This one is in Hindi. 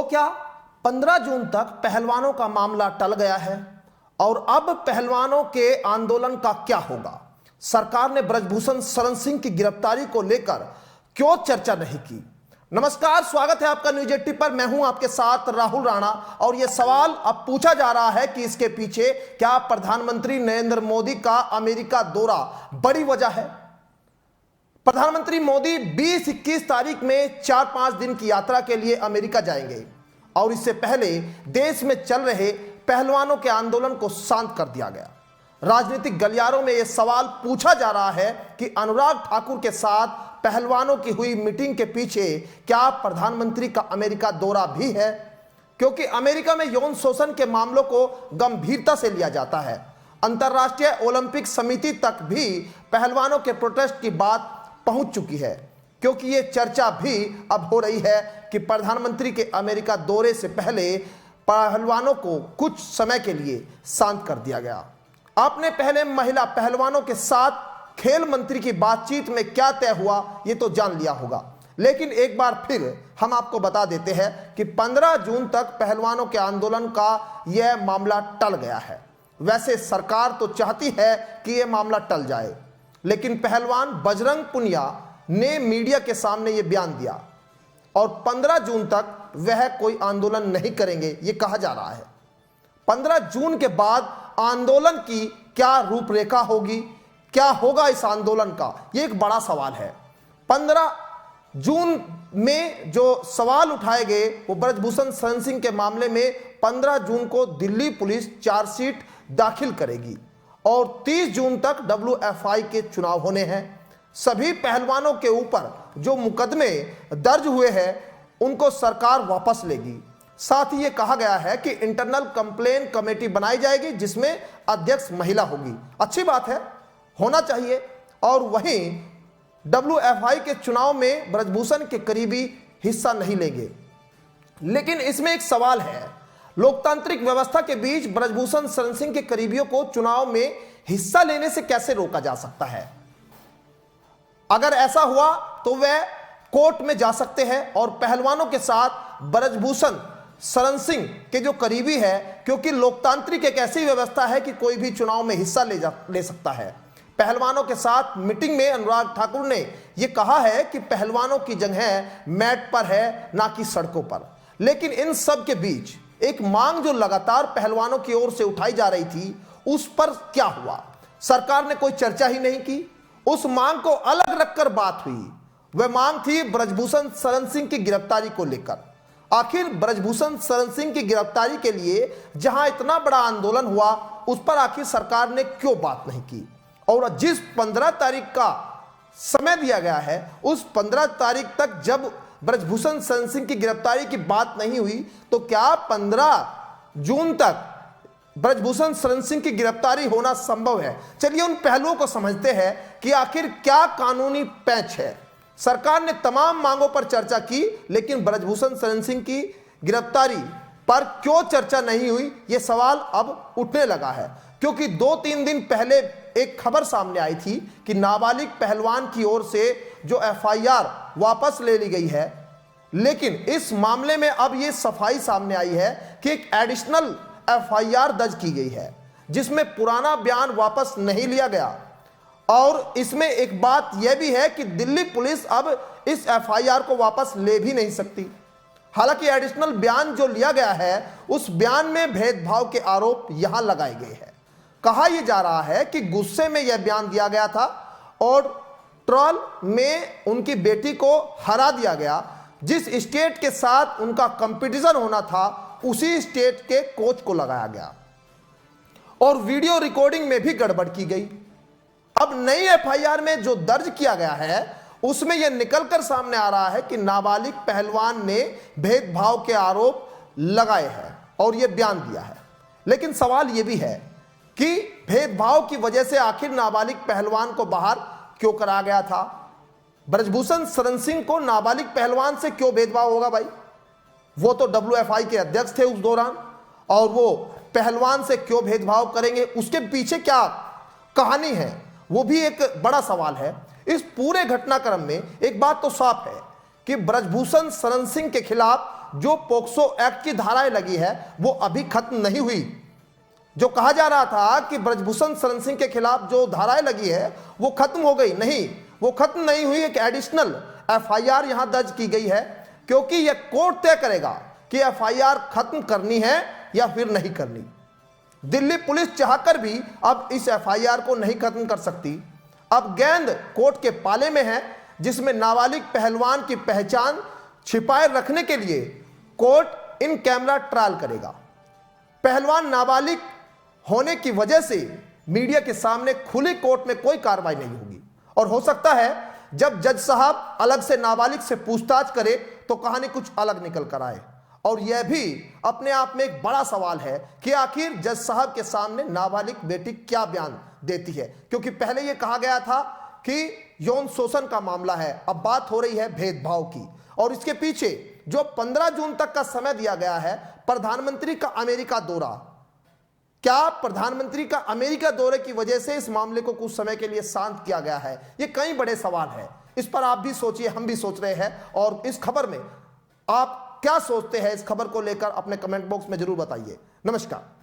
क्या 15 जून तक पहलवानों का मामला टल गया है और अब पहलवानों के आंदोलन का क्या होगा? सरकार ने ब्रजभूषण शरण सिंह की गिरफ्तारी को लेकर क्यों चर्चा नहीं की? नमस्कार, स्वागत है आपका न्यूज 80 पर। मैं हूं आपके साथ राहुल राणा और यह सवाल अब पूछा जा रहा है कि इसके पीछे क्या प्रधानमंत्री नरेंद्र मोदी का अमेरिका दौरा बड़ी वजह है? प्रधानमंत्री मोदी 20-21 तारीख में 4-5 दिन की यात्रा के लिए अमेरिका जाएंगे और इससे पहले देश में चल रहे पहलवानों के आंदोलन को शांत कर दिया गया। राजनीतिक गलियारों में यह सवाल पूछा जा रहा है कि अनुराग ठाकुर के साथ पहलवानों की हुई मीटिंग के पीछे क्या प्रधानमंत्री का अमेरिका दौरा भी है? क्योंकि अमेरिका में यौन शोषण के मामलों को गंभीरता से लिया जाता है। अंतर्राष्ट्रीय ओलंपिक समिति तक भी पहलवानों के प्रोटेस्ट की बात पहुंच चुकी है, क्योंकि यह चर्चा भी अब हो रही है कि प्रधानमंत्री के अमेरिका दौरे से पहले पहलवानों को कुछ समय के लिए शांत कर दिया गया। आपने पहले महिला पहलवानों के साथ खेल मंत्री की बातचीत में क्या तय हुआ ये तो जान लिया होगा, लेकिन एक बार फिर हम आपको बता देते हैं कि 15 जून तक पहलवानों के आंदोलन का यह मामला टल गया है। वैसे सरकार तो चाहती है कि यह मामला टल जाए, लेकिन पहलवान बजरंग पुनिया ने मीडिया के सामने यह बयान दिया और 15 जून तक वह कोई आंदोलन नहीं करेंगे ये कहा जा रहा है। 15 जून के बाद आंदोलन की क्या रूपरेखा होगी, क्या होगा इस आंदोलन का, यह एक बड़ा सवाल है। 15 जून में जो सवाल उठाए गए वो ब्रजभूषण शरण सिंह के मामले में 15 जून को दिल्ली पुलिस चार्जशीट दाखिल करेगी और 30 जून तक WFI के चुनाव होने हैं। सभी पहलवानों के ऊपर जो मुकदमे दर्ज हुए हैं उनको सरकार वापस लेगी। साथ ही ये कहा गया है कि इंटरनल कंप्लेन कमेटी बनाई जाएगी जिसमें अध्यक्ष महिला होगी। अच्छी बात है, होना चाहिए। और वहीं WFI के चुनाव में ब्रजभूषण के करीबी हिस्सा नहीं लेंगे। लेकिन इसमें एक सवाल है, लोकतांत्रिक व्यवस्था के बीच ब्रजभूषण शरण सिंह के करीबियों को चुनाव में हिस्सा लेने से कैसे रोका जा सकता है? अगर ऐसा हुआ तो वह कोर्ट में जा सकते हैं और पहलवानों के साथ ब्रजभूषण शरण सिंह के जो करीबी है, क्योंकि लोकतांत्रिक एक ऐसी व्यवस्था है कि कोई भी चुनाव में हिस्सा ले सकता है। पहलवानों के साथ मीटिंग में अनुराग ठाकुर ने यह कहा है कि पहलवानों की जगह मैट पर है, ना कि सड़कों पर। लेकिन इन सब के बीच एक मांग जो लगातार पहलवानों की ओर से उठाई जा रही थी, उस पर क्या हुआ? सरकार ने कोई चर्चा ही नहीं की। उस मांग को अलग रखकर बात हुई। वह मांग थी ब्रजभूषण शरण सिंह की गिरफ्तारी को लेकर। आखिर ब्रजभूषण शरण सिंह की गिरफ्तारी के लिए जहां इतना बड़ा आंदोलन हुआ, उस पर आखिर सरकार ने क्यों बात नहीं की? और जिस 15 तारीख का समय दिया गया है, उस 15 तारीख तक जब ब्रजभूषण शरण सिंह की गिरफ्तारी की बात नहीं हुई, तो क्या 15 जून तक ब्रजभूषण शरण सिंह की गिरफ्तारी होना संभव है? चलिए उन पहलुओं को समझते हैं कि आखिर क्या कानूनी पैंच है। सरकार ने तमाम मांगों पर चर्चा की, लेकिन ब्रजभूषण शरण सिंह की गिरफ्तारी पर क्यों चर्चा नहीं हुई, यह सवाल अब उठने लगा है। क्योंकि 2-3 दिन पहले एक खबर सामने आई थी कि नाबालिग पहलवान की ओर से जो FIR वापस ले ली गई है, लेकिन इस मामले में अब यह सफाई सामने आई है कि एक एडिशनल FIR दर्ज की गई है जिसमें पुराना बयान वापस नहीं लिया गया। और इसमें एक बात यह भी है कि दिल्ली पुलिस अब इस FIR को वापस ले भी नहीं सकती। हालांकि एडिशनल बयान जो लिया गया है, उस बयान में भेदभाव के आरोप यहां लगाए गए हैं। कहा यह जा रहा है कि गुस्से में यह बयान दिया गया था और ट्रॉल में उनकी बेटी को हरा दिया गया। जिस स्टेट के साथ उनका कंपटीशन होना था, उसी स्टेट के कोच को लगाया गया और वीडियो रिकॉर्डिंग में भी गड़बड़ की गई। अब नई FIR में जो दर्ज किया गया है, उसमें यह निकलकर सामने आ रहा है कि नाबालिग पहलवान ने भेदभाव के आरोप लगाए हैं और यह बयान दिया है। लेकिन सवाल यह भी है कि भेदभाव की वजह से आखिर नाबालिग पहलवान को बाहर क्यों करा गया था? ब्रजभूषण शरण सिंह को नाबालिग पहलवान से क्यों भेदभाव होगा भाई? वो तो WFI के अध्यक्ष थे उस दौरान, और वो पहलवान से क्यों भेदभाव करेंगे? उसके पीछे क्या कहानी है, वो भी एक बड़ा सवाल है। इस पूरे घटनाक्रम में एक बात तो साफ है कि ब्रजभूषण शरण सिंह के खिलाफ जो पोक्सो एक्ट की धाराएं लगी है वो अभी खत्म नहीं हुई। जो कहा जा रहा था कि ब्रजभूषण शरण सिंह के खिलाफ जो धाराएं लगी है वो खत्म हो गई, नहीं, वो खत्म नहीं हुई। एक एडिशनल एफआईआर यहां दर्ज की गई है, क्योंकि यह कोर्ट तय करेगा कि एफआईआर खत्म करनी है या फिर नहीं करनी। दिल्ली पुलिस चाहकर भी अब इस एफआईआर को नहीं खत्म कर सकती। अब गेंद कोर्ट के पाले में है, जिसमें नाबालिग पहलवान की पहचान छिपाए रखने के लिए कोर्ट इन कैमरा ट्रायल करेगा। पहलवान नाबालिग होने की वजह से मीडिया के सामने खुली कोर्ट में कोई कार्रवाई नहीं होगी, और हो सकता है जब जज साहब अलग से नाबालिग से पूछताछ करे तो कहानी कुछ अलग निकल कर आए। और यह भी अपने आप में एक बड़ा सवाल है कि आखिर जज साहब के सामने नाबालिग बेटी क्या बयान देती है, क्योंकि पहले यह कहा गया था कि यौन शोषण का मामला है, अब बात हो रही है भेदभाव की। और इसके पीछे जो 15 जून तक का समय दिया गया है प्रधानमंत्री का अमेरिका दौरा, क्या प्रधानमंत्री का अमेरिका दौरे की वजह से इस मामले को कुछ समय के लिए शांत किया गया है? ये कई बड़े सवाल हैं, इस पर आप भी सोचिए, हम भी सोच रहे हैं। और इस खबर में आप क्या सोचते हैं, इस खबर को लेकर अपने कमेंट बॉक्स में जरूर बताइए। नमस्कार।